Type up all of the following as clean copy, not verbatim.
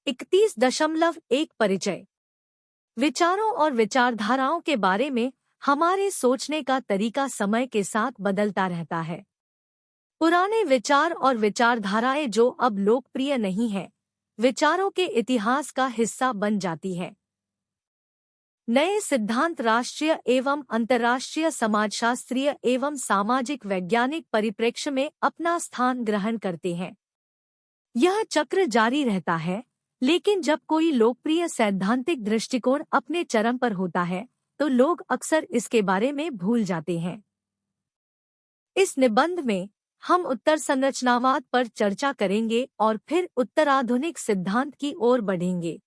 31.1 परिचय। विचारों और विचारधाराओं के बारे में हमारे सोचने का तरीका समय के साथ बदलता रहता है। पुराने विचार और विचारधाराएं जो अब लोकप्रिय नहीं हैं, विचारों के इतिहास का हिस्सा बन जाती है। नए सिद्धांत राष्ट्रीय एवं अंतर्राष्ट्रीय समाजशास्त्रीय एवं सामाजिक वैज्ञानिक परिप्रेक्ष्य में अपना स्थान ग्रहण करते हैं। यह चक्र जारी रहता है, लेकिन जब कोई लोकप्रिय सैद्धांतिक दृष्टिकोण अपने चरम पर होता है, तो लोग अक्सर इसके बारे में भूल जाते हैं। इस निबंध में हम उत्तर संरचनावाद पर चर्चा करेंगे और फिर उत्तराधुनिक सिद्धांत की ओर बढ़ेंगे।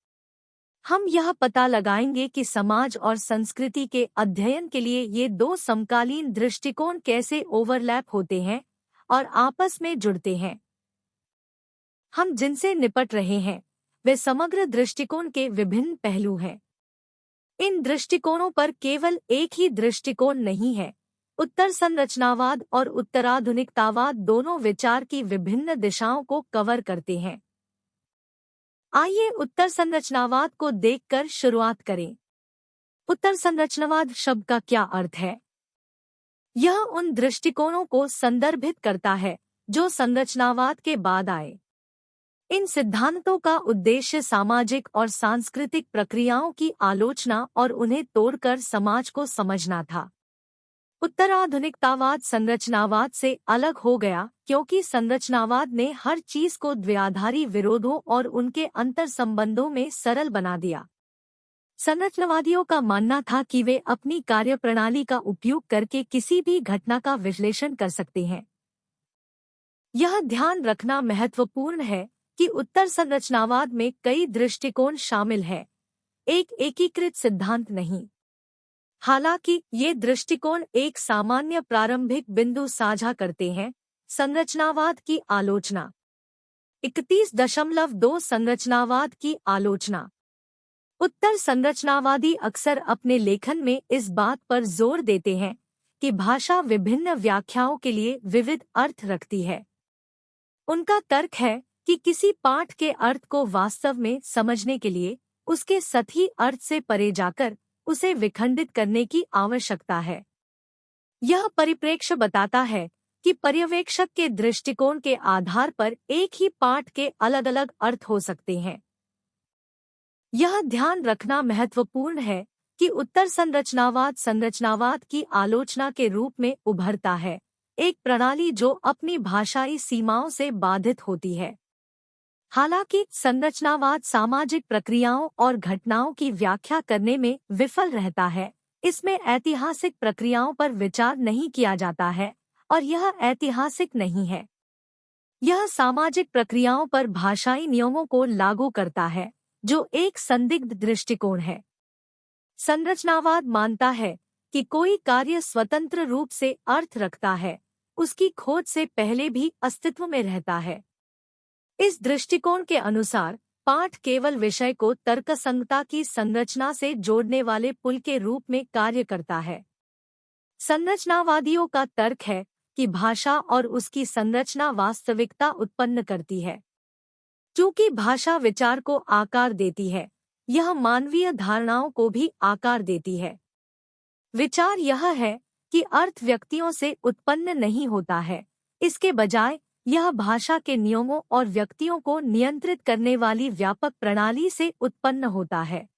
हम यह पता लगाएंगे कि समाज और संस्कृति के अध्ययन के लिए ये दो समकालीन दृष्टिकोण कैसे ओवरलैप होते हैं और आपस में जुड़ते हैं। हम जिनसे निपट रहे हैं वे समग्र दृष्टिकोण के विभिन्न पहलू हैं। इन दृष्टिकोणों पर केवल एक ही दृष्टिकोण नहीं है। उत्तर संरचनावाद और उत्तराधुनिकतावाद दोनों विचार की विभिन्न दिशाओं को कवर करते हैं। आइए उत्तर संरचनावाद को देखकर शुरुआत करें। उत्तर संरचनावाद शब्द का क्या अर्थ है? यह उन दृष्टिकोणों को संदर्भित करता है जो संरचनावाद के बाद आए। इन सिद्धांतों का उद्देश्य सामाजिक और सांस्कृतिक प्रक्रियाओं की आलोचना और उन्हें तोड़कर समाज को समझना था। उत्तराधुनिकतावाद संरचनावाद से अलग हो गया क्योंकि संरचनावाद ने हर चीज को द्विआधारी विरोधों और उनके अंतर्संबंधों में सरल बना दिया। संरचनावादियों का मानना था कि वे अपनी कार्यप्रणाली का उपयोग करके किसी भी घटना का विश्लेषण कर सकते हैं। यह ध्यान रखना महत्वपूर्ण है कि उत्तर संरचनावाद में कई दृष्टिकोण शामिल हैं, एक एकीकृत सिद्धांत नहीं। हालांकि ये दृष्टिकोण एक सामान्य प्रारंभिक बिंदु साझा करते हैं, संरचनावाद की आलोचना। 31.2 संरचनावाद की आलोचना। उत्तर संरचनावादी अक्सर अपने लेखन में इस बात पर जोर देते हैं कि भाषा विभिन्न व्याख्याओं के लिए विविध अर्थ रखती है। उनका तर्क है कि किसी पाठ के अर्थ को वास्तव में समझने के लिए उसके सतही अर्थ से परे जाकर उसे विखंडित करने की आवश्यकता है। यह परिप्रेक्ष्य बताता है कि पर्यवेक्षक के दृष्टिकोण के आधार पर एक ही पाठ के अलग अलग अर्थ हो सकते हैं। यह ध्यान रखना महत्वपूर्ण है कि उत्तर संरचनावाद संरचनावाद की आलोचना के रूप में उभरता है, एक प्रणाली जो अपनी भाषाई सीमाओं से बाधित होती है। हालांकि संरचनावाद सामाजिक प्रक्रियाओं और घटनाओं की व्याख्या करने में विफल रहता है। इसमें ऐतिहासिक प्रक्रियाओं पर विचार नहीं किया जाता है और यह ऐतिहासिक नहीं है। यह सामाजिक प्रक्रियाओं पर भाषाई नियमों को लागू करता है, जो एक संदिग्ध दृष्टिकोण है। संरचनावाद मानता है कि कोई कार्य स्वतंत्र रूप से अर्थ रखता है, उसकी खोज से पहले भी अस्तित्व में रहता है। इस दृष्टिकोण के अनुसार पाठ केवल विषय को तर्कसंगता की संरचना से जोड़ने वाले पुल के रूप में कार्य करता है। संरचनावादियों का तर्क है कि भाषा और उसकी संरचना वास्तविकता उत्पन्न करती है। चूंकि भाषा विचार को आकार देती है, यह मानवीय धारणाओं को भी आकार देती है। विचार यह है कि अर्थ व्यक्तियों से उत्पन्न नहीं होता है, इसके बजाय यह भाषा के नियमों और व्यक्तियों को नियंत्रित करने वाली व्यापक प्रणाली से उत्पन्न होता है।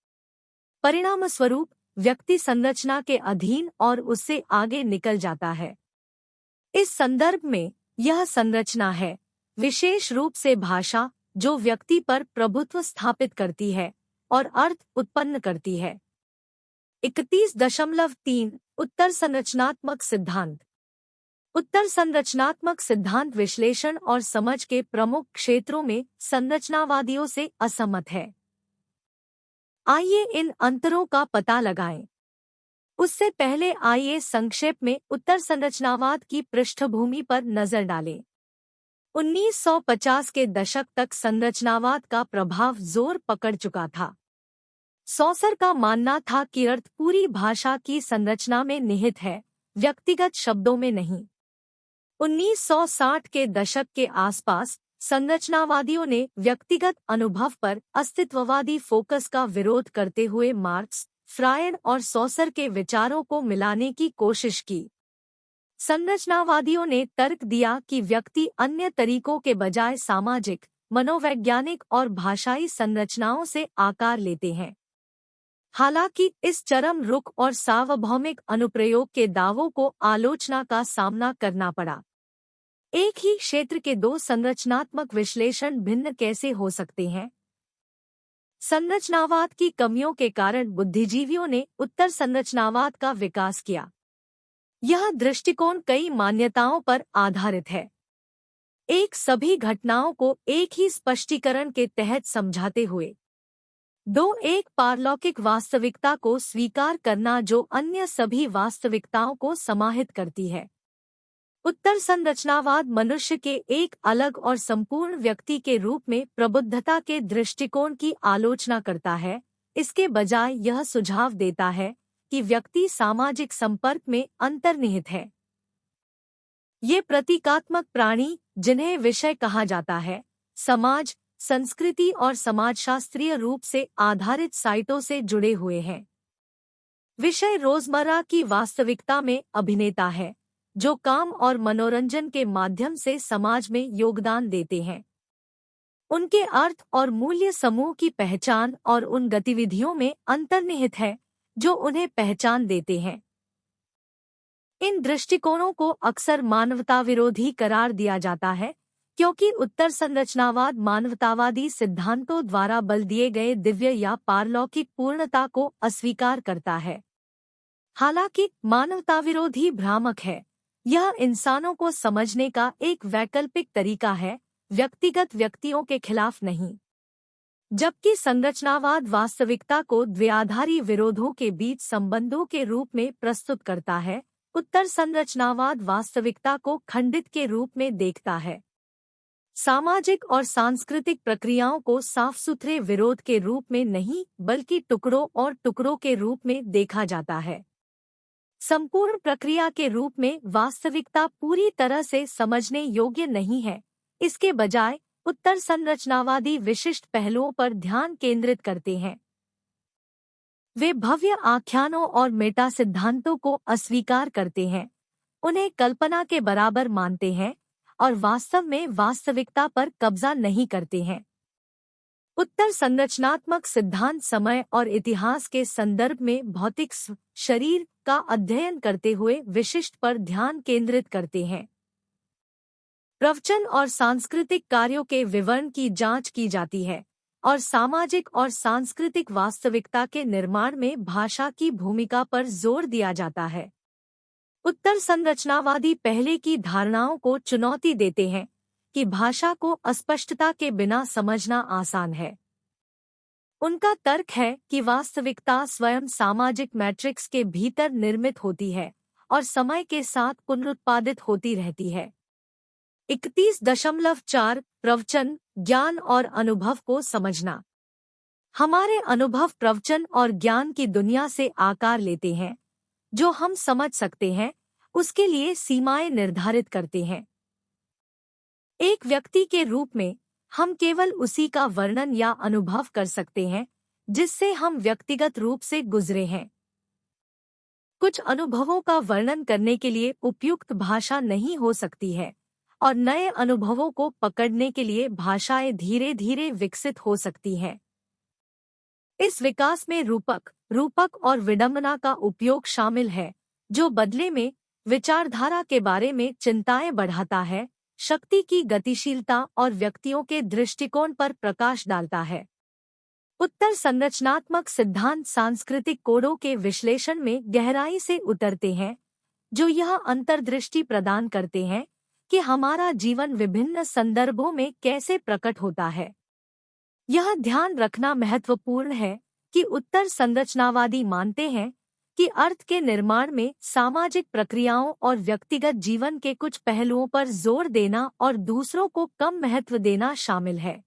परिणामस्वरूप व्यक्ति संरचना के अधीन और उससे आगे निकल जाता है। इस संदर्भ में यह संरचना है, विशेष रूप से भाषा, जो व्यक्ति पर प्रभुत्व स्थापित करती है और अर्थ उत्पन्न करती है। 31.3 उत्तर संरचनात्मक सिद्धांत। उत्तर संरचनात्मक सिद्धांत विश्लेषण और समझ के प्रमुख क्षेत्रों में संरचनावादियों से असहमत है। आइए इन अंतरों का पता लगाएं। उससे पहले आइए संक्षेप में उत्तर संरचनावाद की पृष्ठभूमि पर नजर डालें। 1950 के दशक तक संरचनावाद का प्रभाव जोर पकड़ चुका था। सॉसर का मानना था कि अर्थ पूरी भाषा की संरचना में निहित है, व्यक्तिगत शब्दों में नहीं। 1960 के दशक के आसपास संरचनावादियों ने व्यक्तिगत अनुभव पर अस्तित्ववादी फोकस का विरोध करते हुए मार्क्स, फ्रायड और सॉसर के विचारों को मिलाने की कोशिश की। संरचनावादियों ने तर्क दिया कि व्यक्ति अन्य तरीकों के बजाय सामाजिक, मनोवैज्ञानिक और भाषाई संरचनाओं से आकार लेते हैं। हालांकि इस चरम रुख और सार्वभौमिक अनुप्रयोग के दावों को आलोचना का सामना करना पड़ा। एक ही क्षेत्र के दो संरचनात्मक विश्लेषण भिन्न कैसे हो सकते हैं? संरचनावाद की कमियों के कारण बुद्धिजीवियों ने उत्तर संरचनावाद का विकास किया। यह दृष्टिकोण कई मान्यताओं पर आधारित है। एक, सभी घटनाओं को एक ही स्पष्टीकरण के तहत समझाते हुए। 2, एक पारलौकिक वास्तविकता को स्वीकार करना जो अन्य सभी वास्तविकताओं को समाहित करती है। उत्तर संरचनावाद मनुष्य के एक अलग और संपूर्ण व्यक्ति के रूप में प्रबुद्धता के दृष्टिकोण की आलोचना करता है। इसके बजाय यह सुझाव देता है कि व्यक्ति सामाजिक संपर्क में अंतर्निहित है। ये प्रतीकात्मक प्राणी, जिन्हें विषय कहा जाता है, समाज, संस्कृति और समाजशास्त्रीय रूप से आधारित साइटों से जुड़े हुए हैं। विषय रोजमर्रा की वास्तविकता में अभिनेता है, जो काम और मनोरंजन के माध्यम से समाज में योगदान देते हैं। उनके अर्थ और मूल्य समूह की पहचान और उन गतिविधियों में अंतर्निहित है जो उन्हें पहचान देते हैं। इन दृष्टिकोणों को अक्सर मानवता विरोधी करार दिया जाता है, क्योंकि उत्तर संरचनावाद मानवतावादी सिद्धांतों द्वारा बल दिए गए दिव्य या पारलौकिक पूर्णता को अस्वीकार करता है। हालांकि मानवता विरोधी भ्रामक है। यह इंसानों को समझने का एक वैकल्पिक तरीका है, व्यक्तिगत व्यक्तियों के खिलाफ नहीं। जबकि संरचनावाद वास्तविकता को द्विआधारी विरोधों के बीच संबंधों के रूप में प्रस्तुत करता है, उत्तर संरचनावाद वास्तविकता को खंडित के रूप में देखता है। सामाजिक और सांस्कृतिक प्रक्रियाओं को साफ सुथरे विरोध के रूप में नहीं, बल्कि टुकड़ों और टुकड़ों के रूप में देखा जाता है। संपूर्ण प्रक्रिया के रूप में वास्तविकता पूरी तरह से समझने योग्य नहीं है। इसके बजाय उत्तर संरचनावादी विशिष्ट पहलुओं पर ध्यान केंद्रित करते हैं। वे भव्य आख्यानों और मेटा सिद्धांतों को अस्वीकार करते हैं, उन्हें कल्पना के बराबर मानते हैं और वास्तव में वास्तविकता पर कब्जा नहीं करते हैं। उत्तर संरचनात्मक सिद्धांत समय और इतिहास के संदर्भ में भौतिक शरीर का अध्ययन करते हुए विशिष्ट पर ध्यान केंद्रित करते हैं। प्रवचन और सांस्कृतिक कार्यों के विवरण की जांच की जाती है और सामाजिक और सांस्कृतिक वास्तविकता के निर्माण में भाषा की भूमिका पर जोर दिया जाता है। उत्तर संरचनावादी पहले की धारणाओं को चुनौती देते हैं कि भाषा को अस्पष्टता के बिना समझना आसान है। उनका तर्क है कि वास्तविकता स्वयं सामाजिक मैट्रिक्स के भीतर निर्मित होती है और समय के साथ पुनरुत्पादित होती रहती है। 31.4 प्रवचन, ज्ञान और अनुभव को समझना। हमारे अनुभव प्रवचन और ज्ञान की दुनिया से आकार लेते हैं। जो हम समझ सकते हैं उसके लिए सीमाएं निर्धारित करते हैं। एक व्यक्ति के रूप में हम केवल उसी का वर्णन या अनुभव कर सकते हैं जिससे हम व्यक्तिगत रूप से गुजरे हैं। कुछ अनुभवों का वर्णन करने के लिए उपयुक्त भाषा नहीं हो सकती है और नए अनुभवों को पकड़ने के लिए भाषाएं धीरे धीरे विकसित हो सकती हैं। इस विकास में रूपक और विडंबना का उपयोग शामिल है, जो बदले में विचारधारा के बारे में चिंताएं बढ़ाता है, शक्ति की गतिशीलता और व्यक्तियों के दृष्टिकोण पर प्रकाश डालता है। उत्तर संरचनात्मक सिद्धांत सांस्कृतिक कोडों के विश्लेषण में गहराई से उतरते हैं, जो यह अंतर्दृष्टि प्रदान करते हैं कि हमारा जीवन विभिन्न संदर्भों में कैसे प्रकट होता है। यह ध्यान रखना महत्वपूर्ण है कि उत्तर संरचनावादी मानते हैं कि अर्थ के निर्माण में सामाजिक प्रक्रियाओं और व्यक्तिगत जीवन के कुछ पहलुओं पर जोर देना और दूसरों को कम महत्व देना शामिल है।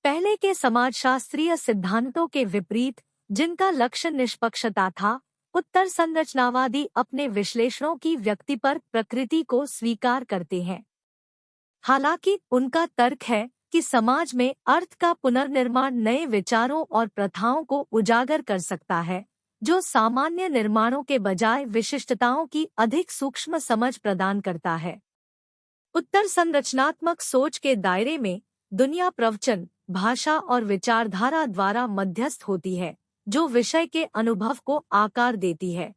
पहले के समाजशास्त्रीय सिद्धांतों के विपरीत, जिनका लक्ष्य निष्पक्षता था, उत्तर संरचनावादी अपने विश्लेषणों की व्यक्ति पर प्रकृति को स्वीकार करते हैं। हालांकि उनका तर्क है कि समाज में अर्थ का पुनर्निर्माण नए विचारों और प्रथाओं को उजागर कर सकता है, जो सामान्य निर्माणों के बजाय विशिष्टताओं की अधिक सूक्ष्म समझ प्रदान करता है। उत्तर संरचनात्मक सोच के दायरे में दुनिया प्रवचन, भाषा और विचारधारा द्वारा मध्यस्थ होती है, जो विषय के अनुभव को आकार देती है।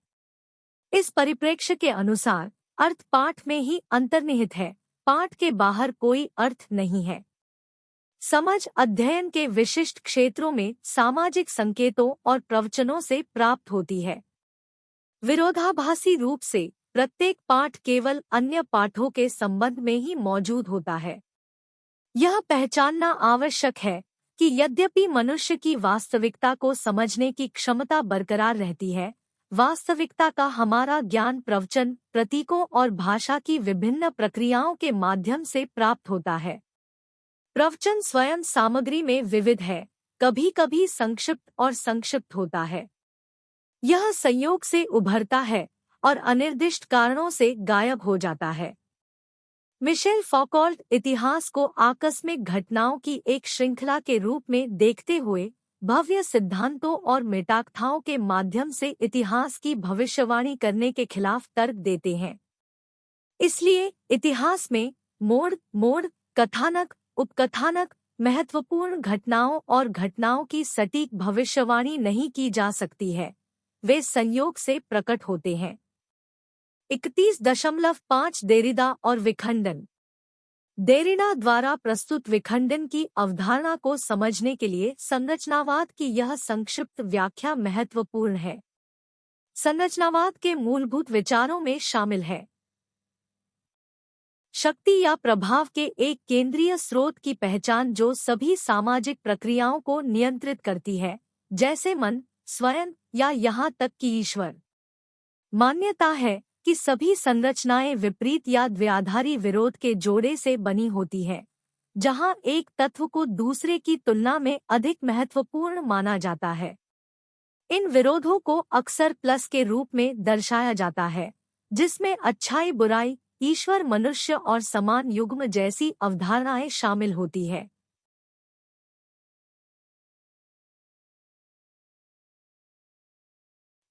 इस परिप्रेक्ष्य के अनुसार अर्थ पाठ में ही अंतर्निहित है, पाठ के बाहर कोई अर्थ नहीं है। समझ अध्ययन के विशिष्ट क्षेत्रों में सामाजिक संकेतों और प्रवचनों से प्राप्त होती है। विरोधाभासी रूप से प्रत्येक पाठ केवल अन्य पाठों के संबंध में ही मौजूद होता है। यह पहचानना आवश्यक है कि यद्यपि मनुष्य की वास्तविकता को समझने की क्षमता बरकरार रहती है, वास्तविकता का हमारा ज्ञान प्रवचन, प्रतीकों और भाषा की विभिन्न प्रक्रियाओं के माध्यम से प्राप्त होता है। प्रवचन स्वयं सामग्री में विविध है, कभी कभी संक्षिप्त और संक्षिप्त होता है। यह संयोग से उभरता है और अनिर्दिष्ट कारणों से गायब हो जाता है। मिशेल फौकॉल्ट इतिहास को आकस्मिक घटनाओं की एक श्रृंखला के रूप में देखते हुए भव्य सिद्धांतों और मेटाकथाओं के माध्यम से इतिहास की भविष्यवाणी करने के खिलाफ तर्क देते हैं। इसलिए इतिहास में मोड़, कथानक, उपकथानक, महत्वपूर्ण घटनाओं और घटनाओं की सटीक भविष्यवाणी नहीं की जा सकती है, वे संयोग से प्रकट होते हैं। 31.5 देरिडा और विखंडन। देरिडा द्वारा प्रस्तुत विखंडन की अवधारणा को समझने के लिए संरचनावाद की यह संक्षिप्त व्याख्या महत्वपूर्ण है। संरचनावाद के मूलभूत विचारों में शामिल है शक्ति या प्रभाव के एक केंद्रीय स्रोत की पहचान जो सभी सामाजिक प्रक्रियाओं को नियंत्रित करती है, जैसे मन, स्वयं या यहाँ तक कि ईश्वर। मान्यता है कि सभी संरचनाएं विपरीत या द्वैधारी विरोध के जोड़े से बनी होती है, जहां एक तत्व को दूसरे की तुलना में अधिक महत्वपूर्ण माना जाता है। इन विरोधों को अक्सर प्लस के रूप में दर्शाया जाता है, जिसमें अच्छाई, बुराई, ईश्वर, मनुष्य और समान युग्म जैसी अवधारणाएं शामिल होती है।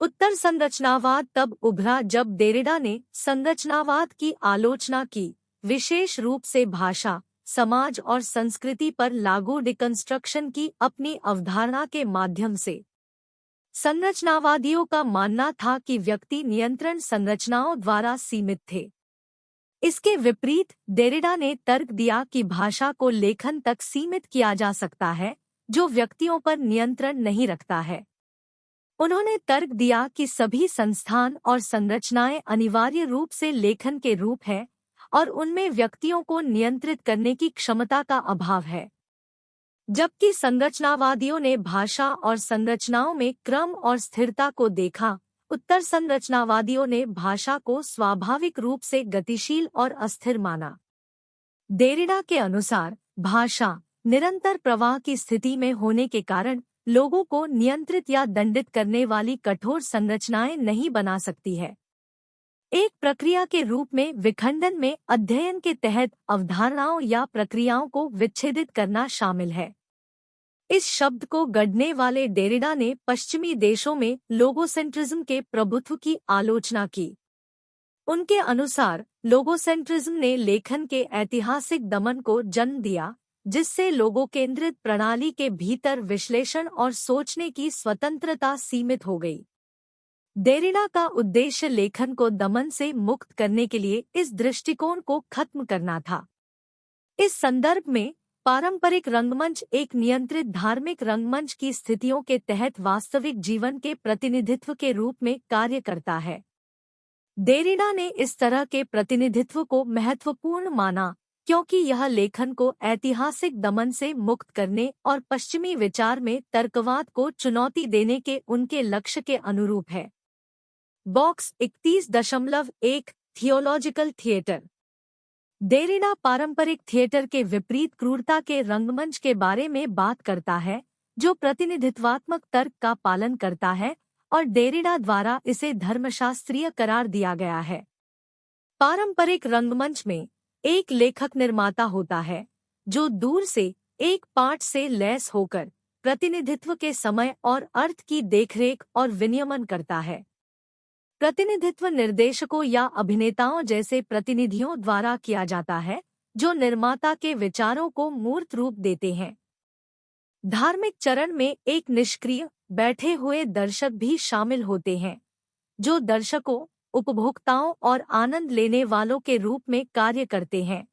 उत्तर संरचनावाद तब उभरा जब देरिडा ने संरचनावाद की आलोचना की, विशेष रूप से भाषा, समाज और संस्कृति पर लागू डिकंस्ट्रक्शन की अपनी अवधारणा के माध्यम से। संरचनावादियों का मानना था कि व्यक्ति नियंत्रण संरचनाओं द्वारा सीमित थे। इसके विपरीत देरिडा ने तर्क दिया कि भाषा को लेखन तक सीमित किया जा सकता है, जो व्यक्तियों पर नियंत्रण नहीं रखता है। उन्होंने तर्क दिया कि सभी संस्थान और संरचनाएं अनिवार्य रूप से लेखन के रूप हैं और उनमें व्यक्तियों को नियंत्रित करने की क्षमता का अभाव है। जबकि संरचनावादियों ने भाषा और संरचनाओं में क्रम और स्थिरता को देखा, उत्तर संरचनावादियों ने भाषा को स्वाभाविक रूप से गतिशील और अस्थिर माना। देरिडा के अनुसार भाषा निरंतर प्रवाह की स्थिति में होने के कारण लोगों को नियंत्रित या दंडित करने वाली कठोर संरचनाएं नहीं बना सकती है। एक प्रक्रिया के रूप में विखंडन में अध्ययन के तहत अवधारणाओं या प्रक्रियाओं को विच्छेदित करना शामिल है। इस शब्द को गढ़ने वाले देरिडा ने पश्चिमी देशों में लोगोसेंट्रिज्म के प्रभुत्व की आलोचना की। उनके अनुसार लोगोसेंट्रिज्म ने लेखन के ऐतिहासिक दमन को जन्म दिया, जिससे लोगों केंद्रित प्रणाली के भीतर विश्लेषण और सोचने की स्वतंत्रता सीमित हो गई। देरिडा का उद्देश्य लेखन को दमन से मुक्त करने के लिए इस दृष्टिकोण को खत्म करना था। इस संदर्भ में पारंपरिक रंगमंच एक नियंत्रित धार्मिक रंगमंच की स्थितियों के तहत वास्तविक जीवन के प्रतिनिधित्व के रूप में कार्य करता है। देरिडा ने इस तरह के प्रतिनिधित्व को महत्वपूर्ण माना क्योंकि यह लेखन को ऐतिहासिक दमन से मुक्त करने और पश्चिमी विचार में तर्कवाद को चुनौती देने के उनके लक्ष्य के अनुरूप है। Box 31.1 theological theatre. देरिडा पारंपरिक थिएटर के विपरीत क्रूरता के रंगमंच के बारे में बात करता है, जो प्रतिनिधित्वात्मक तर्क का पालन करता है और देरिडा द्वारा इसे धर्मशास्त्रीय करार दिया गया है। पारंपरिक रंगमंच में एक लेखक निर्माता होता है जो दूर से एक पाठ से लैस होकर प्रतिनिधित्व के समय और अर्थ की देखरेख और विनियमन करता है। प्रतिनिधित्व निर्देशकों या अभिनेताओं जैसे प्रतिनिधियों द्वारा किया जाता है जो निर्माता के विचारों को मूर्त रूप देते हैं। धार्मिक चरण में एक निष्क्रिय बैठे हुए दर्शक भी शामिल होते हैं जो दर्शकों, उपभोक्ताओं और आनंद लेने वालों के रूप में कार्य करते हैं।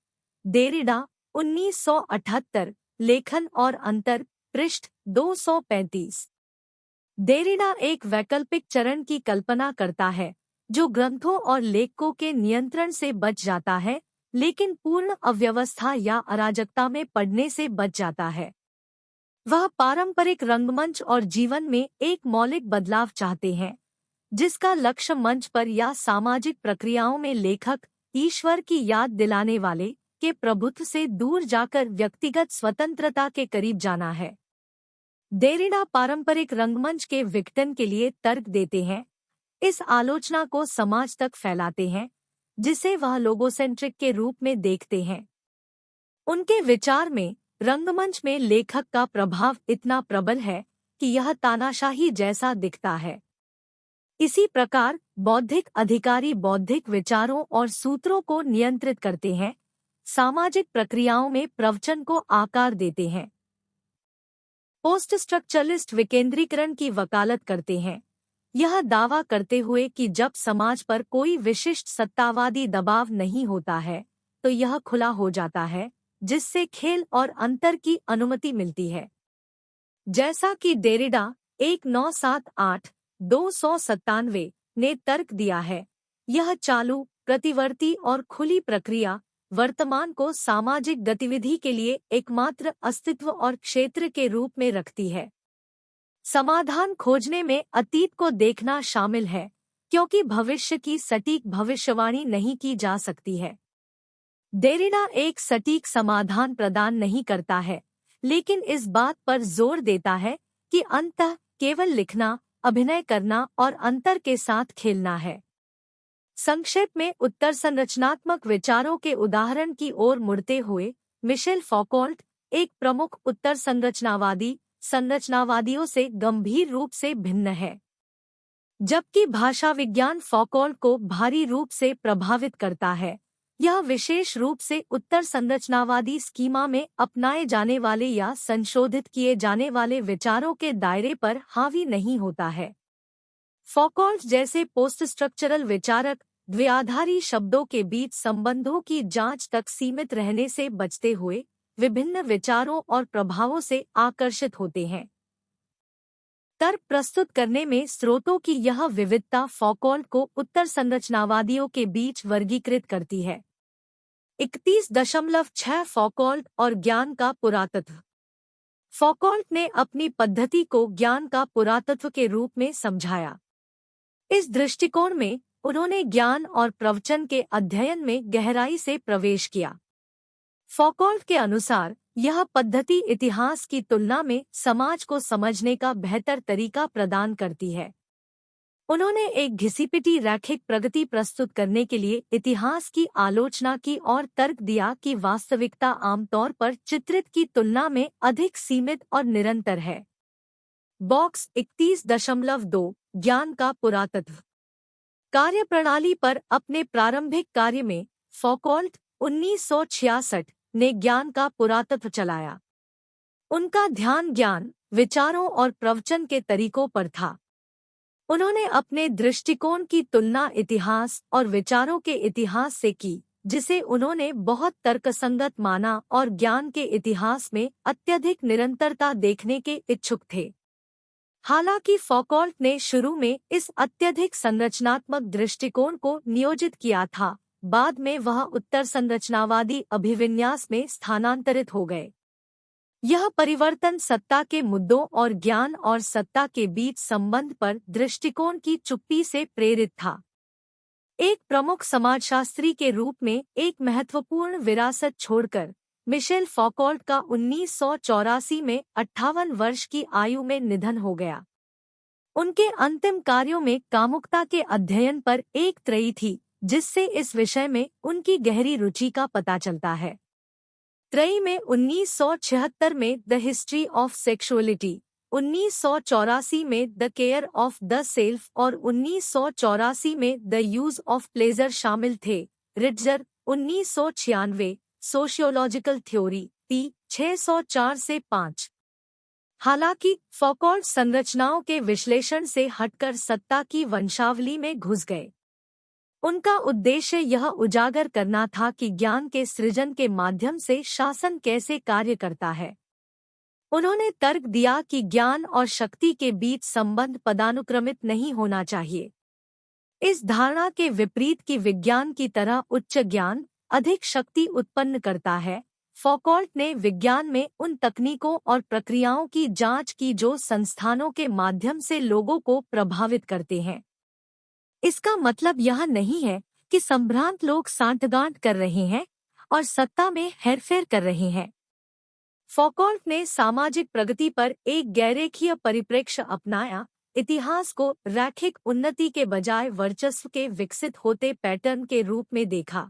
देरिडा 1978 लेखन और अंतर पृष्ठ 235। देरिडा एक वैकल्पिक चरण की कल्पना करता है जो ग्रंथों और लेखकों के नियंत्रण से बच जाता है लेकिन पूर्ण अव्यवस्था या अराजकता में पड़ने से बच जाता है। वह पारंपरिक रंगमंच और जीवन में एक मौलिक बदलाव चाहते हैं जिसका लक्ष्य मंच पर या सामाजिक प्रक्रियाओं में लेखक, ईश्वर की याद दिलाने वाले के प्रभुत्व से दूर जाकर व्यक्तिगत स्वतंत्रता के करीब जाना है। देरिडा पारंपरिक रंगमंच के विघटन के लिए तर्क देते हैं, इस आलोचना को समाज तक फैलाते हैं जिसे वह लोगोसेंट्रिक के रूप में देखते हैं। उनके विचार में रंगमंच में लेखक का प्रभाव इतना प्रबल है कि यह तानाशाही जैसा दिखता है। इसी प्रकार बौद्धिक अधिकारी बौद्धिक विचारों और सूत्रों को नियंत्रित करते हैं, सामाजिक प्रक्रियाओं में प्रवचन को आकार देते हैं। पोस्ट स्ट्रक्चरलिस्ट विकेंद्रीकरण की वकालत करते हैं, यह दावा करते हुए कि जब समाज पर कोई विशिष्ट सत्तावादी दबाव नहीं होता है तो यह खुला हो जाता है जिससे खेल और अंतर की अनुमति मिलती है। जैसा कि देरिडा 1978-297 ने तर्क दिया है, यह चालू, प्रतिवर्ती और खुली प्रक्रिया वर्तमान को सामाजिक गतिविधि के लिए एकमात्र अस्तित्व और क्षेत्र के रूप में रखती है। समाधान खोजने में अतीत को देखना शामिल है क्योंकि भविष्य की सटीक भविष्यवाणी नहीं की जा सकती है। देरिडा एक सटीक समाधान प्रदान नहीं करता है लेकिन इस बात पर जोर देता है कि अंततः केवल लिखना, अभिनय करना और अंतर के साथ खेलना है। संक्षेप में उत्तर संरचनात्मक विचारों के उदाहरण की ओर मुड़ते हुए मिशेल फौकॉल्ट एक प्रमुख उत्तर संरचनावादियों से गंभीर रूप से भिन्न है। जबकि भाषा विज्ञान फौकॉल्ट को भारी रूप से प्रभावित करता है, यह विशेष रूप से उत्तर संरचनावादी स्कीमा में अपनाए जाने वाले या संशोधित किए जाने वाले विचारों के दायरे पर हावी नहीं होता है। फौकॉल्ट जैसे पोस्ट स्ट्रक्चरल विचारक द्विआधारी शब्दों के बीच संबंधों की जांच तक सीमित रहने से बचते हुए विभिन्न विचारों और प्रभावों से आकर्षित होते हैं। तर्क प्रस्तुत करने में स्रोतों की यह विविधता फौकॉल्ट को उत्तर संरचनावादियों के बीच वर्गीकृत करती है। 31.6 फौकॉल्ट और ज्ञान का पुरातत्व। फौकॉल्ट ने अपनी पद्धति को ज्ञान का पुरातत्व के रूप में समझाया। इस दृष्टिकोण में उन्होंने ज्ञान और प्रवचन के अध्ययन में गहराई से प्रवेश किया। फौकॉल्ट के अनुसार यह पद्धति इतिहास की तुलना में समाज को समझने का बेहतर तरीका प्रदान करती है। उन्होंने एक घिसीपिटी रैखिक प्रगति प्रस्तुत करने के लिए इतिहास की आलोचना की और तर्क दिया कि वास्तविकता आमतौर पर चित्रित की तुलना में अधिक सीमित और निरंतर है। बॉक्स 31.2 ज्ञान का पुरातत्व। कार्यप्रणाली पर अपने प्रारंभिक कार्य में फौकॉल्ट 1966 ने ज्ञान का पुरातत्व चलाया। उनका ध्यान ज्ञान, विचारों और प्रवचन के तरीकों पर था। उन्होंने अपने दृष्टिकोण की तुलना इतिहास और विचारों के इतिहास से की, जिसे उन्होंने बहुत तर्कसंगत माना और ज्ञान के इतिहास में अत्यधिक निरंतरता देखने के इच्छुक थे। हालांकि फौकॉल्ट ने शुरू में इस अत्यधिक संरचनात्मक दृष्टिकोण को नियोजित किया था, बाद में वह उत्तर संरचनावादी अभिविन्यास में स्थानांतरित हो गए। यह परिवर्तन सत्ता के मुद्दों और ज्ञान और सत्ता के बीच संबंध पर दृष्टिकोण की चुप्पी से प्रेरित था। एक प्रमुख समाजशास्त्री के रूप में एक महत्वपूर्ण विरासत छोड़कर मिशेल फौकॉल्ट का 1984 में 58 वर्ष की आयु में निधन हो गया। उनके अंतिम कार्यों में कामुकता के अध्ययन पर एक त्रयी थी, जिससे इस विषय में उनकी गहरी रुचि का पता चलता है। त्रयी में 1976 में द हिस्ट्री ऑफ सेक्सुअलिटी, 1984 में the care of the self और 1984 में द यूज ऑफ प्लेजर शामिल थे। रिट्जर 1996, सोशियोलॉजिकल थ्योरी, पी 604 से 5। हालांकि फौकॉल्ट संरचनाओं के विश्लेषण से हटकर सत्ता की वंशावली में घुस गए। उनका उद्देश्य यह उजागर करना था कि ज्ञान के सृजन के माध्यम से शासन कैसे कार्य करता है। उन्होंने तर्क दिया कि ज्ञान और शक्ति के बीच संबंध पदानुक्रमित नहीं होना चाहिए। इस धारणा के विपरीत कि विज्ञान की तरह उच्च ज्ञान अधिक शक्ति उत्पन्न करता है, फौकॉल्ट ने विज्ञान में उन तकनीकों और प्रक्रियाओं की जांच की जो संस्थानों के माध्यम से लोगों को प्रभावित करते हैं। इसका मतलब यह नहीं है कि संभ्रांत लोग सांठगांठ कर रहे हैं और सत्ता में हेरफेर कर रहे हैं। फौकॉल्ट ने सामाजिक प्रगति पर एक गैररेखीय परिप्रेक्ष्य अपनाया, इतिहास को रैखिक उन्नति के बजाय वर्चस्व के विकसित होते पैटर्न के रूप में देखा।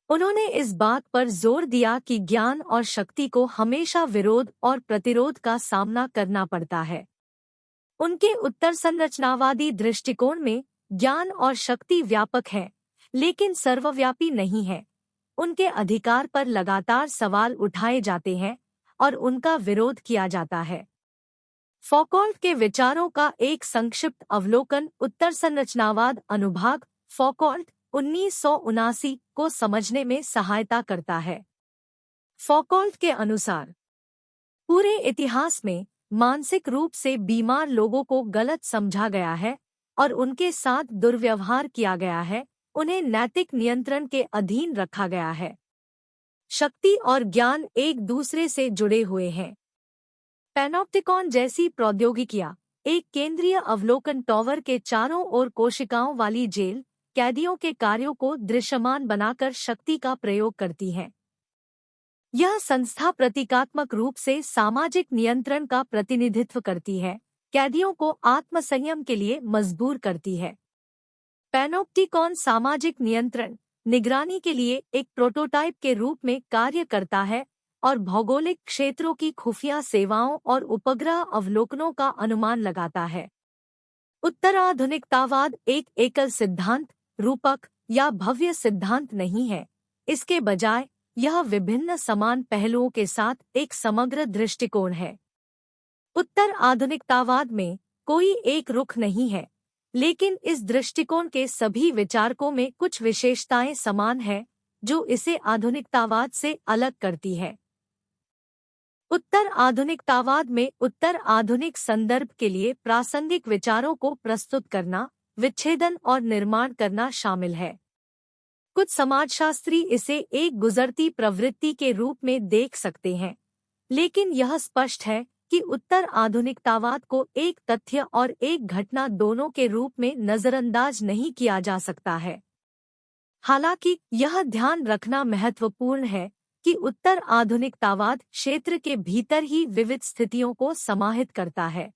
उन्होंने इस बात पर जोर दिया कि ज्ञान और शक्ति को हमेशा विरोध और प्रतिरोध का सामना करना पड़ता है। उनके उत्तर संरचनावादी दृष्टिकोण में ज्ञान और शक्ति व्यापक है, लेकिन सर्वव्यापी नहीं है। उनके अधिकार पर लगातार सवाल उठाए जाते हैं और उनका विरोध किया जाता है। फौकॉल्ट के विचारों का एक संक्षिप्त अवलोकन उत्तर संरचनावाद अनुभाग फौकॉल्ट 1979 को समझने में सहायता करता है। फौकॉल्ट के अनुसार पूरे इतिहास में मानसिक रूप से बीमार लोगों को गलत समझा गया है और उनके साथ दुर्व्यवहार किया गया है, उन्हें नैतिक नियंत्रण के अधीन रखा गया है। शक्ति और ज्ञान एक दूसरे से जुड़े हुए हैं। पैनोप्टिकॉन जैसी प्रौद्योगिकियां एक केंद्रीय अवलोकन टॉवर के चारों ओर कोशिकाओं वाली जेल कैदियों के कार्यों को दृश्यमान बनाकर शक्ति का प्रयोग करती हैं। यह संस्था प्रतीकात्मक रूप से सामाजिक नियंत्रण का प्रतिनिधित्व करती है, कैदियों को आत्मसंयम के लिए मजबूर करती है। पैनोप्टिकॉन सामाजिक नियंत्रण, निगरानी के लिए एक प्रोटोटाइप के रूप में कार्य करता है और भौगोलिक क्षेत्रों की खुफिया सेवाओं और उपग्रह अवलोकनों का अनुमान लगाता है। उत्तराधुनिकतावाद एक एकल सिद्धांत, रूपक या भव्य सिद्धांत नहीं है, इसके बजाय यह विभिन्न समान पहलुओं के साथ एक समग्र दृष्टिकोण है। उत्तर आधुनिकतावाद में कोई एक रुख नहीं है, लेकिन इस दृष्टिकोण के सभी विचारकों में कुछ विशेषताएं समान हैं जो इसे आधुनिकतावाद से अलग करती है। उत्तर आधुनिकतावाद में उत्तर आधुनिक संदर्भ के लिए प्रासंगिक विचारों को प्रस्तुत करना, विच्छेदन और निर्माण करना शामिल है। कुछ समाजशास्त्री इसे एक गुजरती प्रवृत्ति के रूप में देख सकते हैं, लेकिन यह स्पष्ट है कि उत्तर आधुनिकतावाद को एक तथ्य और एक घटना दोनों के रूप में नजरअंदाज नहीं किया जा सकता है। हालांकि यह ध्यान रखना महत्वपूर्ण है कि उत्तर आधुनिकतावाद क्षेत्र के भीतर ही विविध स्थितियों को समाहित करता है।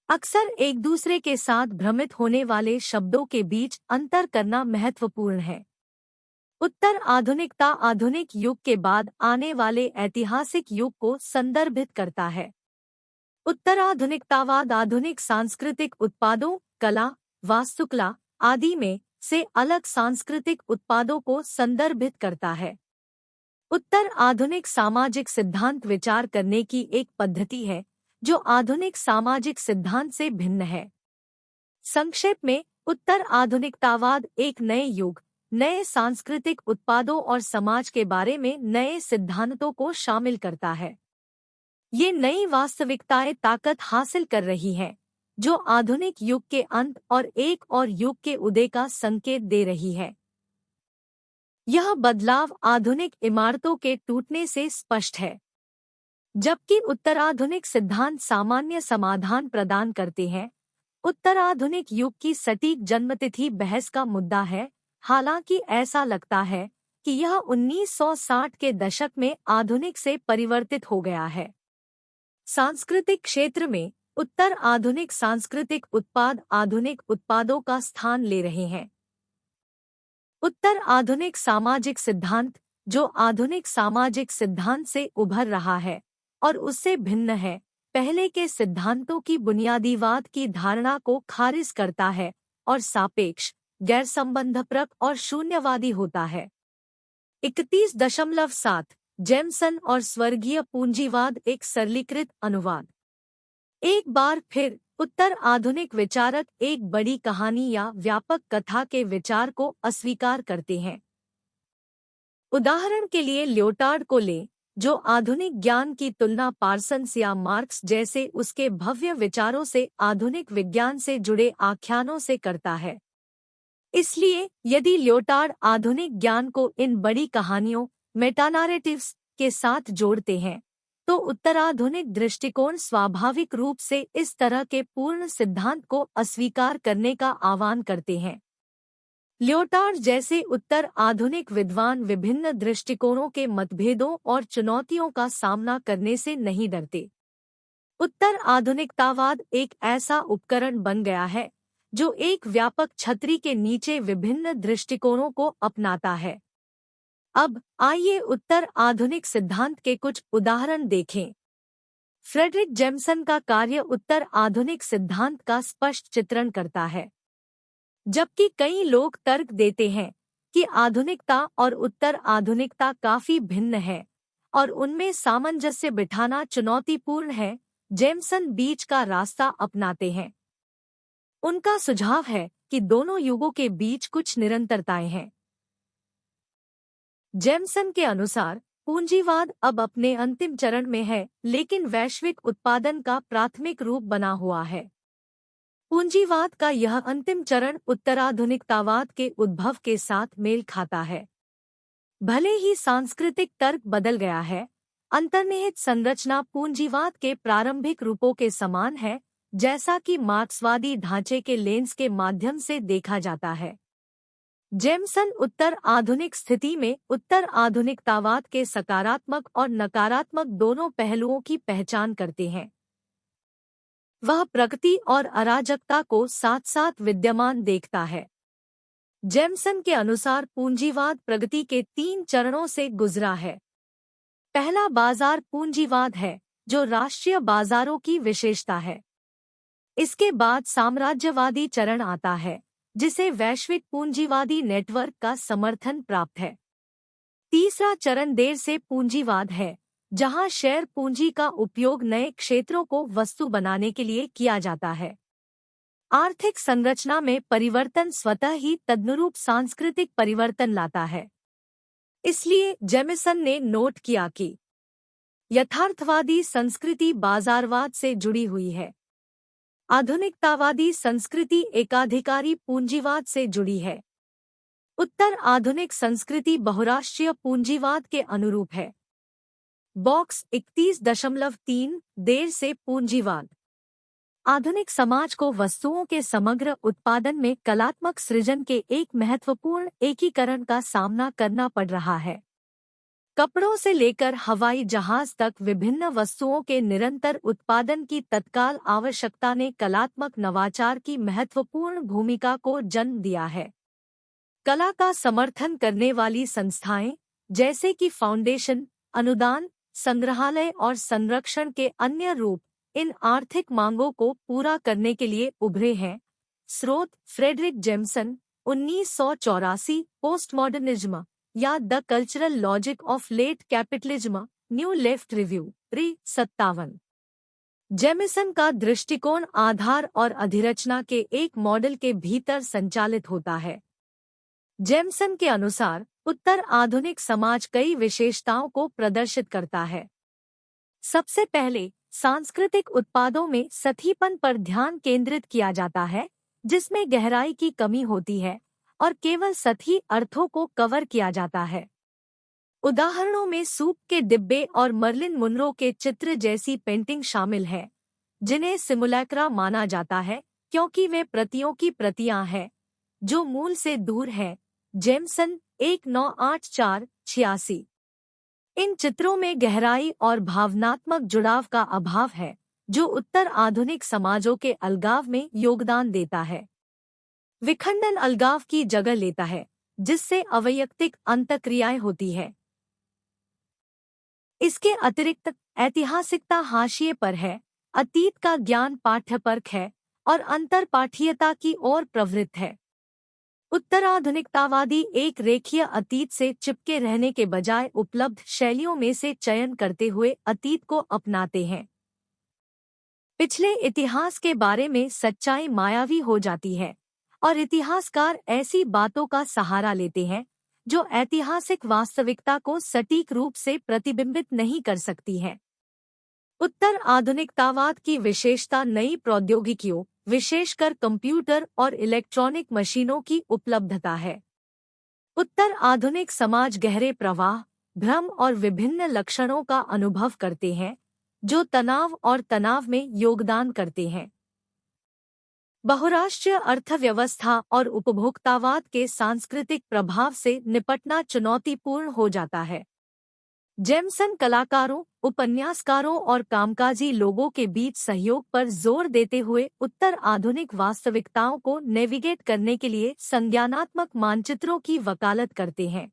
अक्सर एक दूसरे के साथ भ्रमित होने वाले शब्दों के बीच अंतर करना महत्वपूर्ण है। उत्तर आधुनिकता आधुनिक युग के बाद आने वाले ऐतिहासिक युग को संदर्भित करता है। उत्तराधुनिकतावाद आधुनिक सांस्कृतिक उत्पादों, कला, वास्तुकला आदि में से अलग सांस्कृतिक उत्पादों को संदर्भित करता है। उत्तर आधुनिक सामाजिक सिद्धांत विचार करने की एक पद्धति है जो आधुनिक सामाजिक सिद्धांत से भिन्न है। संक्षेप में, उत्तर आधुनिकतावाद एक नए युग, नए सांस्कृतिक उत्पादों और समाज के बारे में नए सिद्धांतों को शामिल करता है। ये नई वास्तविकताएं ताकत हासिल कर रही हैं, जो आधुनिक युग के अंत और एक और युग के उदय का संकेत दे रही है। यह बदलाव आधुनिक इमारतों के टूटने से स्पष्ट है। जबकि उत्तराधुनिक सिद्धांत सामान्य समाधान प्रदान करते हैं, उत्तराधुनिक युग की सटीक जन्मतिथि बहस का मुद्दा है। हालांकि ऐसा लगता है कि यह 1960 के दशक में आधुनिक से परिवर्तित हो गया है। सांस्कृतिक क्षेत्र में उत्तर आधुनिक सांस्कृतिक उत्पाद आधुनिक उत्पादों का स्थान ले रहे हैं। उत्तर आधुनिक सामाजिक सिद्धांत, जो आधुनिक सामाजिक सिद्धांत से उभर रहा है और उससे भिन्न है, पहले के सिद्धांतों की बुनियादीवाद की धारणा को खारिज करता है और सापेक्ष, गैरसंबंधपरक और शून्यवादी होता है। 31.7 जेमसन और स्वर्गीय पूंजीवाद, एक सरलीकृत अनुवाद। एक बार फिर उत्तर आधुनिक विचारक एक बड़ी कहानी या व्यापक कथा के विचार को अस्वीकार करते हैं। उदाहरण के लिए लियोटार्ड को लें, जो आधुनिक ज्ञान की तुलना पार्सन्स या मार्क्स जैसे उसके भव्य विचारों से आधुनिक विज्ञान से जुड़े आख्यानों से करता है। इसलिए यदि लियोटार्ड आधुनिक ज्ञान को इन बड़ी कहानियों, मेटानारेटिव्स के साथ जोड़ते हैं, तो उत्तराधुनिक दृष्टिकोण स्वाभाविक रूप से इस तरह के पूर्ण सिद्धांत को अस्वीकार करने का आह्वान करते हैं। लियोटार्ड जैसे उत्तर आधुनिक विद्वान विभिन्न दृष्टिकोणों के मतभेदों और चुनौतियों का सामना करने से नहीं डरते। उत्तर आधुनिकतावाद एक ऐसा उपकरण बन गया है जो एक व्यापक छतरी के नीचे विभिन्न दृष्टिकोणों को अपनाता है। अब आइए उत्तर आधुनिक सिद्धांत के कुछ उदाहरण देखें। फ्रेडरिक जेमसन का कार्य उत्तर आधुनिक सिद्धांत का स्पष्ट चित्रण करता है। जबकि कई लोग तर्क देते हैं कि आधुनिकता और उत्तर आधुनिकता काफी भिन्न है और उनमें सामंजस्य बिठाना चुनौतीपूर्ण है, जेमसन बीच का रास्ता अपनाते हैं। उनका सुझाव है कि दोनों युगों के बीच कुछ निरंतरताएं हैं। जेमसन के अनुसार पूंजीवाद अब अपने अंतिम चरण में है, लेकिन वैश्विक उत्पादन का प्राथमिक रूप बना हुआ है। पूंजीवाद का यह अंतिम चरण उत्तराधुनिकतावाद के उद्भव के साथ मेल खाता है। भले ही सांस्कृतिक तर्क बदल गया है, अंतर्निहित संरचना पूंजीवाद के प्रारंभिक रूपों के समान है, जैसा कि मार्क्सवादी ढांचे के लेंस के माध्यम से देखा जाता है। जेमसन उत्तर आधुनिक स्थिति में उत्तर आधुनिकतावाद के सकारात्मक और नकारात्मक दोनों पहलुओं की पहचान करते हैं। वह प्रकृति और अराजकता को साथ साथ विद्यमान देखता है। जेमसन के अनुसार पूंजीवाद प्रगति के 3 चरणों से गुजरा है। पहला बाजार पूंजीवाद है, जो राष्ट्रीय बाजारों की विशेषता है। इसके बाद साम्राज्यवादी चरण आता है, जिसे वैश्विक पूंजीवादी नेटवर्क का समर्थन प्राप्त है। तीसरा चरण देर से पूंजीवाद है, जहां शेयर पूंजी का उपयोग नए क्षेत्रों को वस्तु बनाने के लिए किया जाता है। आर्थिक संरचना में परिवर्तन स्वतः ही तदनुरूप सांस्कृतिक परिवर्तन लाता है। इसलिए जेमिसन ने नोट किया कि यथार्थवादी संस्कृति बाजारवाद से जुड़ी हुई है, आधुनिकतावादी संस्कृति एकाधिकारी पूंजीवाद से जुड़ी है, उत्तर आधुनिक संस्कृति बहुराष्ट्रीय पूंजीवाद के अनुरूप है। बॉक्स 31.3 देर से पूंजीवाद। आधुनिक समाज को वस्तुओं के समग्र उत्पादन में कलात्मक सृजन के एक महत्वपूर्ण एकीकरण का सामना करना पड़ रहा है। कपड़ों से लेकर हवाई जहाज तक विभिन्न वस्तुओं के निरंतर उत्पादन की तत्काल आवश्यकता ने कलात्मक नवाचार की महत्वपूर्ण भूमिका को जन्म दिया है। कला का समर्थन करने वाली संस्थाएं, जैसे कि फाउंडेशन, अनुदान, संग्रहालय और संरक्षण के अन्य रूप, इन आर्थिक मांगों को पूरा करने के लिए उभरे हैं। स्रोत फ्रेडरिक जेमसन, 1984, पोस्टमॉडर्निज्म या the cultural logic of late capitalism, new left review, री 57। जेमिसन का दृष्टिकोण आधार और अधिरचना के एक मॉडल के भीतर संचालित होता है। जेमसन के अनुसार उत्तर आधुनिक समाज कई विशेषताओं को प्रदर्शित करता है। सबसे पहले सांस्कृतिक उत्पादों में सतीपन पर ध्यान केंद्रित किया जाता है, जिसमें गहराई की कमी होती है और केवल सतही अर्थों को कवर किया जाता है। उदाहरणों में सूप के डिब्बे और मर्लिन मुनरो के चित्र जैसी पेंटिंग शामिल है, जिन्हें सिमुलैक्रा माना जाता है क्योंकि वे प्रतियों की प्रतियां हैं जो मूल से दूर हैं। जेमसन 1984-86। इन चित्रों में गहराई और भावनात्मक जुड़ाव का अभाव है, जो उत्तर आधुनिक समाजों के अलगाव में योगदान देता है। विखंडन अलगाव की जगह लेता है, जिससे अवैयक्तिक अंतःक्रियाएं होती है। इसके अतिरिक्त ऐतिहासिकता हाशिए पर है, अतीत का ज्ञान पाठ्यपरक है और अंतरपाठीयता की ओर प्रवृत्त है। उत्तराधुनिकतावादी एक रेखीय अतीत से चिपके रहने के बजाय उपलब्ध शैलियों में से चयन करते हुए अतीत को अपनाते हैं। पिछले इतिहास के बारे में सच्चाई मायावी हो जाती है और इतिहासकार ऐसी बातों का सहारा लेते हैं जो ऐतिहासिक वास्तविकता को सटीक रूप से प्रतिबिंबित नहीं कर सकती है। उत्तर आधुनिकतावाद की विशेषता नई प्रौद्योगिकियों, विशेषकर कंप्यूटर और इलेक्ट्रॉनिक मशीनों की उपलब्धता है। उत्तर आधुनिक समाज गहरे प्रवाह, भ्रम और विभिन्न लक्षणों का अनुभव करते हैं जो तनाव और तनाव में योगदान करते हैं। बहुराष्ट्रीय अर्थव्यवस्था और उपभोक्तावाद के सांस्कृतिक प्रभाव से निपटना चुनौतीपूर्ण हो जाता है। जेमसन कलाकारों, उपन्यासकारों और कामकाजी लोगों के बीच सहयोग पर जोर देते हुए उत्तर आधुनिक वास्तविकताओं को नेविगेट करने के लिए संज्ञानात्मक मानचित्रों की वकालत करते हैं।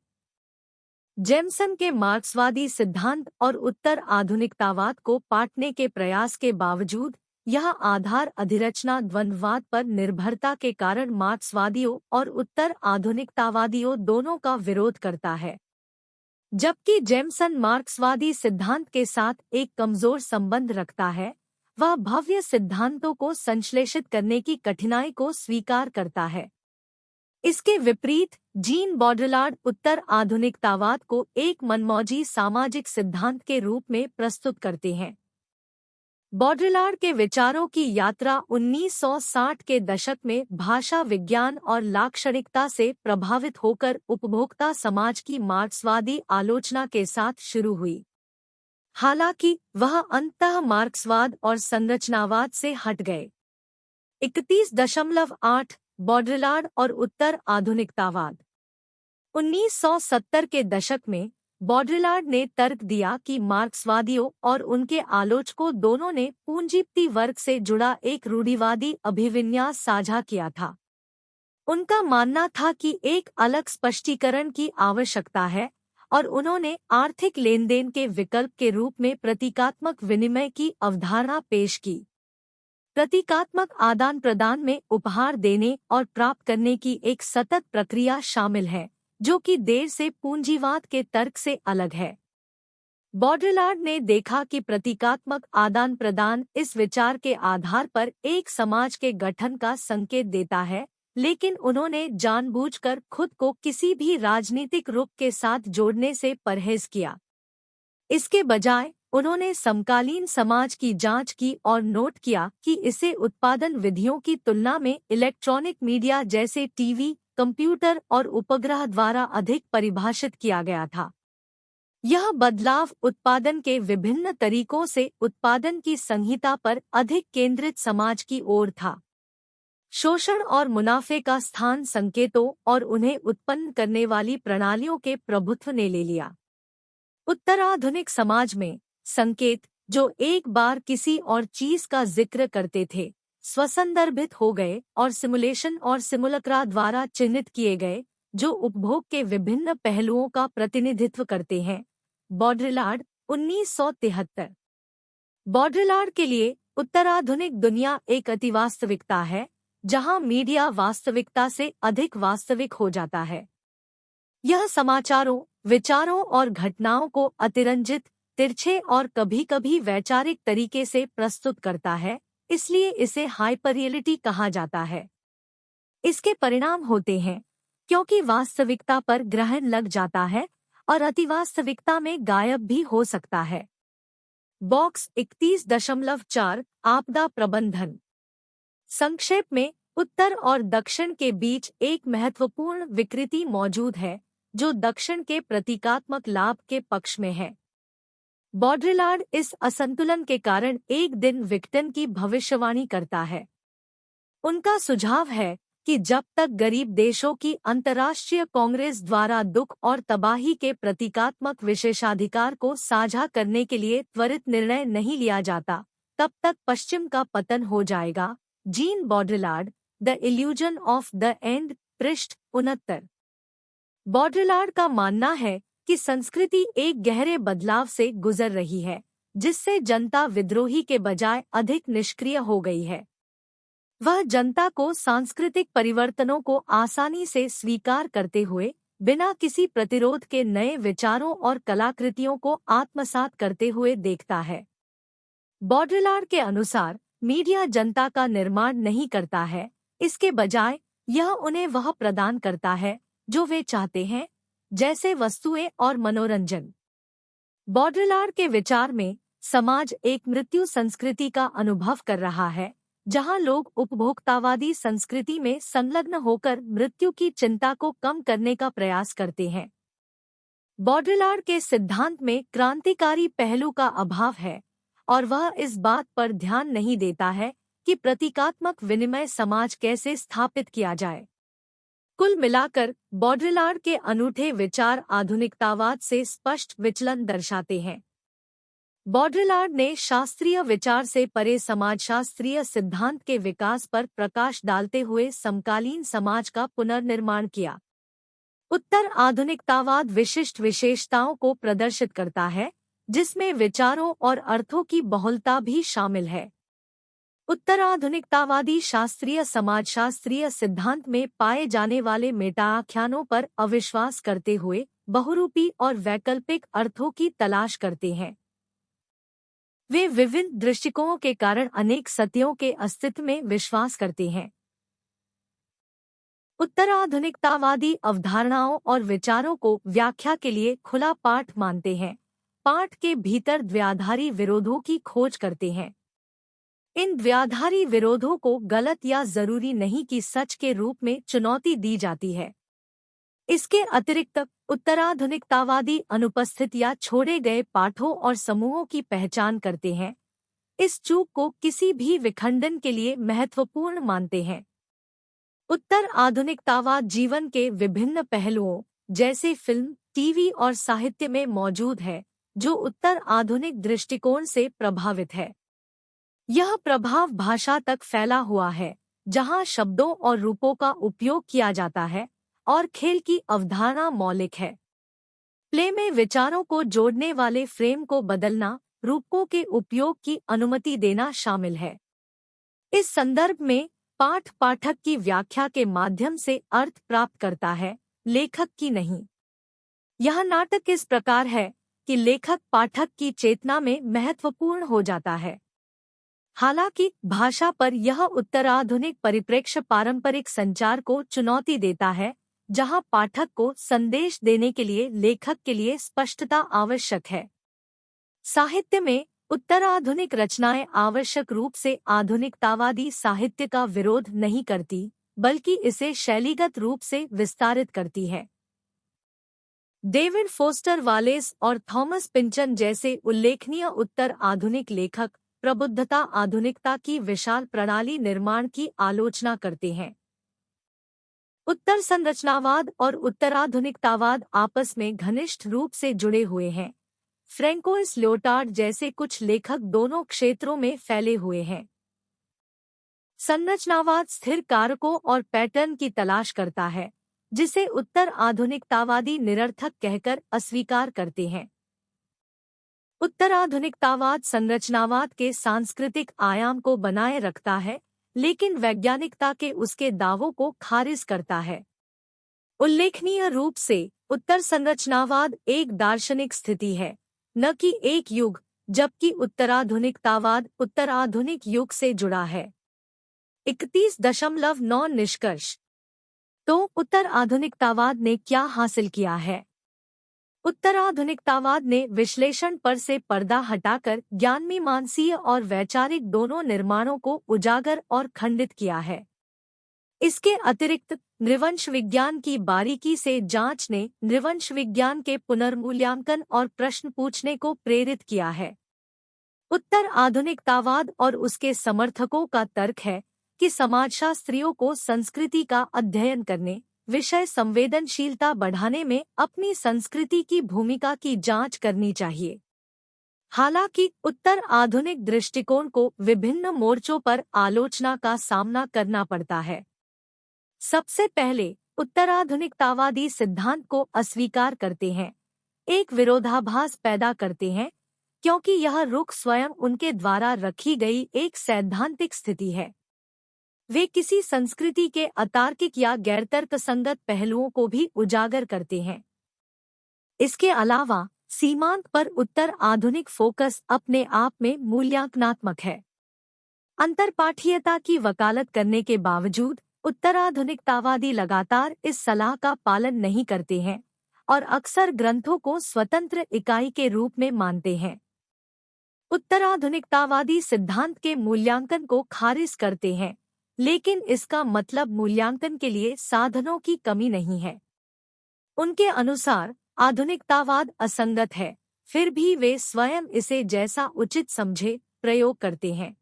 जेमसन के मार्क्सवादी सिद्धांत और उत्तर आधुनिकतावाद को पाटने के प्रयास के बावजूद यह आधार अधिरचना द्वंद्ववाद पर निर्भरता के कारण मार्क्सवादियों और उत्तर आधुनिकतावादियों दोनों का विरोध करता है। जबकि जेमसन मार्क्सवादी सिद्धांत के साथ एक कमजोर संबंध रखता है, वह भव्य सिद्धांतों को संश्लेषित करने की कठिनाई को स्वीकार करता है। इसके विपरीत जीन बॉड्रिलार्ड उत्तर आधुनिकतावाद को एक मनमौजी सामाजिक सिद्धांत के रूप में प्रस्तुत करते हैं। बॉड्रिलार्ड के विचारों की यात्रा 1960 के दशक में भाषा विज्ञान और लाक्षणिकता से प्रभावित होकर उपभोक्ता समाज की मार्क्सवादी आलोचना के साथ शुरू हुई। हालांकि वह अंततः मार्क्सवाद और संरचनावाद से हट गए। 31.8 बॉड्रिलार्ड और उत्तर आधुनिकतावाद। 1970 के दशक में बॉड्रिलार्ड ने तर्क दिया कि मार्क्सवादियों और उनके आलोचकों दोनों ने पूंजीपति वर्ग से जुड़ा एक रूढ़िवादी अभिविन्यास साझा किया था। उनका मानना था कि एक अलग स्पष्टीकरण की आवश्यकता है और उन्होंने आर्थिक लेनदेन के विकल्प के रूप में प्रतीकात्मक विनिमय की अवधारणा पेश की। प्रतीकात्मक आदान प्रदान में उपहार देने और प्राप्त करने की एक सतत प्रक्रिया शामिल है, जो कि देर से पूंजीवाद के तर्क से अलग है। बॉड्रिलार्ड ने देखा कि प्रतीकात्मक आदान प्रदान इस विचार के आधार पर एक समाज के गठन का संकेत देता है, लेकिन उन्होंने जानबूझकर खुद को किसी भी राजनीतिक रुख के साथ जोड़ने से परहेज किया। इसके बजाय उन्होंने समकालीन समाज की जांच की और नोट किया कि इसे उत्पादन विधियों की तुलना में इलेक्ट्रॉनिक मीडिया जैसे टीवी, कंप्यूटर और उपग्रह द्वारा अधिक परिभाषित किया गया था। यह बदलाव उत्पादन के विभिन्न तरीकों से उत्पादन की संहिता पर अधिक केंद्रित समाज की ओर था। शोषण और मुनाफे का स्थान संकेतों और उन्हें उत्पन्न करने वाली प्रणालियों के प्रभुत्व ने ले लिया। उत्तराधुनिक समाज में संकेत, जो एक बार किसी और चीज का जिक्र करते थे, स्वसंदर्भित हो गए और सिमुलेशन और सिमुलक्रा द्वारा चिन्हित किए गए, जो उपभोग के विभिन्न पहलुओं का प्रतिनिधित्व करते हैं। बॉड्रिलार्ड 1973। बॉड्रिलार्ड के लिए उत्तराधुनिक दुनिया एक अतिवास्तविकता है, जहां मीडिया वास्तविकता से अधिक वास्तविक हो जाता है। यह समाचारों, विचारों और घटनाओं को अतिरंजित, तिरछे और कभी-कभी वैचारिक तरीके से प्रस्तुत करता है, इसलिए इसे हाइपररियलिटी कहा जाता है। इसके परिणाम होते हैं क्योंकि वास्तविकता पर ग्रहण लग जाता है और अतिवास्तविकता में गायब भी हो सकता है। बॉक्स 31.4 आपदा प्रबंधन। संक्षेप में, उत्तर और दक्षिण के बीच एक महत्वपूर्ण विकृति मौजूद है जो दक्षिण के प्रतीकात्मक लाभ के पक्ष में है। बॉड्रिलार्ड इस असंतुलन के कारण एक दिन विघटन की भविष्यवाणी करता है। उनका सुझाव है कि जब तक गरीब देशों की अंतर्राष्ट्रीय कांग्रेस द्वारा दुख और तबाही के प्रतीकात्मक विशेषाधिकार को साझा करने के लिए त्वरित निर्णय नहीं लिया जाता, तब तक पश्चिम का पतन हो जाएगा। Jean Baudrillard, the illusion of the end, पृष्ठ 69। बॉड्रिलार्ड का मानना है कि संस्कृति एक गहरे बदलाव से गुजर रही है, जिससे जनता विद्रोही के बजाय अधिक निष्क्रिय हो गई है। वह जनता को सांस्कृतिक परिवर्तनों को आसानी से स्वीकार करते हुए बिना किसी प्रतिरोध के नए विचारों और कलाकृतियों को आत्मसात करते हुए देखता है। बॉड्रिलार्ड के अनुसार मीडिया जनता का निर्माण नहीं करता है, इसके बजाय यह उन्हें वह प्रदान करता है जो वे चाहते हैं, जैसे वस्तुएं और मनोरंजन। बॉड्रिलार्ड के विचार में समाज एक मृत्यु संस्कृति का अनुभव कर रहा है, जहां लोग उपभोक्तावादी संस्कृति में संलग्न होकर मृत्यु की चिंता को कम करने का प्रयास करते हैं। बॉड्रिलार्ड के सिद्धांत में क्रांतिकारी पहलू का अभाव है और वह इस बात पर ध्यान नहीं देता है कि प्रतीकात्मक विनिमय समाज कैसे स्थापित किया जाए। कुल मिलाकर बॉड्रिलार्ड के अनूठे विचार आधुनिकतावाद से स्पष्ट विचलन दर्शाते हैं। बॉड्रिलार्ड ने शास्त्रीय विचार से परे समाजशास्त्रीय सिद्धांत के विकास पर प्रकाश डालते हुए समकालीन समाज का पुनर्निर्माण किया। उत्तर आधुनिकतावाद विशिष्ट विशेषताओं को प्रदर्शित करता है, जिसमें विचारों और अर्थों की बहुलता भी शामिल है। उत्तराधुनिकतावादी शास्त्रीय समाजशास्त्रीय सिद्धांत में पाए जाने वाले मेटाआख्यानों पर अविश्वास करते हुए बहुरूपी और वैकल्पिक अर्थों की तलाश करते हैं। वे विभिन्न दृष्टिकोणों के कारण अनेक सत्यों के अस्तित्व में विश्वास करते हैं। उत्तराधुनिकतावादी अवधारणाओं और विचारों को व्याख्या के लिए खुला पाठ मानते हैं, पाठ के भीतर द्वयाधारी विरोधों की खोज करते हैं। इन द्वयाधारी विरोधों को गलत या जरूरी नहीं कि सच के रूप में चुनौती दी जाती है। इसके अतिरिक्त उत्तराधुनिकतावादी अनुपस्थित या छोड़े गए पाठों और समूहों की पहचान करते हैं, इस चूक को किसी भी विखंडन के लिए महत्वपूर्ण मानते हैं। उत्तर आधुनिकतावाद जीवन के विभिन्न पहलुओं जैसे फिल्म, टीवी और साहित्य में मौजूद है, जो उत्तर आधुनिक दृष्टिकोण से प्रभावित है। यह प्रभाव भाषा तक फैला हुआ है, जहां शब्दों और रूपों का उपयोग किया जाता है और खेल की अवधारणा मौलिक है। प्ले में विचारों को जोड़ने वाले फ्रेम को बदलना, रूपों के उपयोग की अनुमति देना शामिल है। इस संदर्भ में पाठ पाठक की व्याख्या के माध्यम से अर्थ प्राप्त करता है, लेखक की नहीं। यह नाटक इस प्रकार है कि लेखक पाठक की चेतना में महत्वपूर्ण हो जाता है। हालांकि भाषा पर यह उत्तराधुनिक परिप्रेक्ष्य पारंपरिक संचार को चुनौती देता है, जहां पाठक को संदेश देने के लिए लेखक के लिए स्पष्टता आवश्यक है। साहित्य में उत्तराधुनिक रचनाएं आवश्यक रूप से आधुनिकतावादी साहित्य का विरोध नहीं करती, बल्कि इसे शैलीगत रूप से विस्तारित करती है। डेविड फोस्टर वालेस और थॉमस पिंचन जैसे उल्लेखनीय उत्तर आधुनिक लेखक प्रबुद्धता आधुनिकता की विशाल प्रणाली निर्माण की आलोचना करते हैं। उत्तर संरचनावाद और उत्तराधुनिकतावाद आपस में घनिष्ठ रूप से जुड़े हुए हैं। फ्रैंकोइस लियोटार्ड जैसे कुछ लेखक दोनों क्षेत्रों में फैले हुए हैं। संरचनावाद स्थिर कारकों और पैटर्न की तलाश करता है, जिसे उत्तर आधुनिकतावादी निरर्थक कहकर अस्वीकार करते हैं। उत्तराधुनिकतावाद संरचनावाद के सांस्कृतिक आयाम को बनाए रखता है, लेकिन वैज्ञानिकता के उसके दावों को खारिज करता है। उल्लेखनीय रूप से उत्तर संरचनावाद एक दार्शनिक स्थिति है, न कि एक युग, जबकि उत्तराधुनिकतावाद उत्तराधुनिक युग से जुड़ा है। 31.9 निष्कर्ष। तो उत्तर आधुनिकतावाद ने क्या हासिल किया है? उत्तराधुनिकतावाद ने विश्लेषण पर से पर्दा हटाकर ज्ञानमीमांसीय और वैचारिक दोनों निर्माणों को उजागर और खंडित किया है। इसके अतिरिक्त नृवंश विज्ञान की बारीकी से जांच ने नृवंश विज्ञान के पुनर्मूल्यांकन और प्रश्न पूछने को प्रेरित किया है। उत्तर आधुनिकतावाद और उसके समर्थकों का तर्क है कि समाजशास्त्रियों को संस्कृति का अध्ययन करने, विषय संवेदनशीलता बढ़ाने में अपनी संस्कृति की भूमिका की जांच करनी चाहिए। हालांकि उत्तर आधुनिक दृष्टिकोण को विभिन्न मोर्चों पर आलोचना का सामना करना पड़ता है। सबसे पहले उत्तराधुनिकतावादी सिद्धांत को अस्वीकार करते हैं, एक विरोधाभास पैदा करते हैं, क्योंकि यह रुख स्वयं उनके द्वारा रखी गई एक सैद्धांतिक स्थिति है। वे किसी संस्कृति के अतार्किक या गैरतर्कसंगत पहलुओं को भी उजागर करते हैं। इसके अलावा सीमांत पर उत्तर आधुनिक फोकस अपने आप में मूल्यांकनात्मक है। अंतरपाठीयता की वकालत करने के बावजूद उत्तराधुनिकतावादी लगातार इस सलाह का पालन नहीं करते हैं और अक्सर ग्रंथों को स्वतंत्र इकाई के रूप में मानते हैं। उत्तराधुनिकतावादी सिद्धांत के मूल्यांकन को खारिज करते हैं, लेकिन इसका मतलब मूल्यांकन के लिए साधनों की कमी नहीं है। उनके अनुसार आधुनिकतावाद असंगत है, फिर भी वे स्वयं इसे जैसा उचित समझे प्रयोग करते हैं।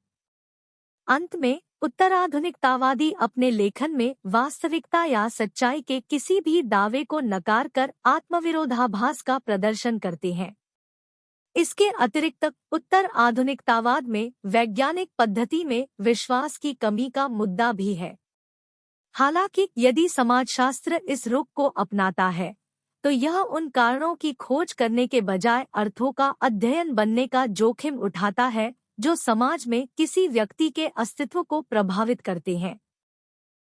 अंत में उत्तराधुनिकतावादी अपने लेखन में वास्तविकता या सच्चाई के किसी भी दावे को नकार कर आत्मविरोधाभास का प्रदर्शन करते हैं। इसके अतिरिक्त उत्तर आधुनिकतावाद में वैज्ञानिक पद्धति में विश्वास की कमी का मुद्दा भी है। हालांकि यदि समाजशास्त्र इस रुख को अपनाता है, तो यह उन कारणों की खोज करने के बजाय अर्थों का अध्ययन बनने का जोखिम उठाता है जो समाज में किसी व्यक्ति के अस्तित्व को प्रभावित करते हैं।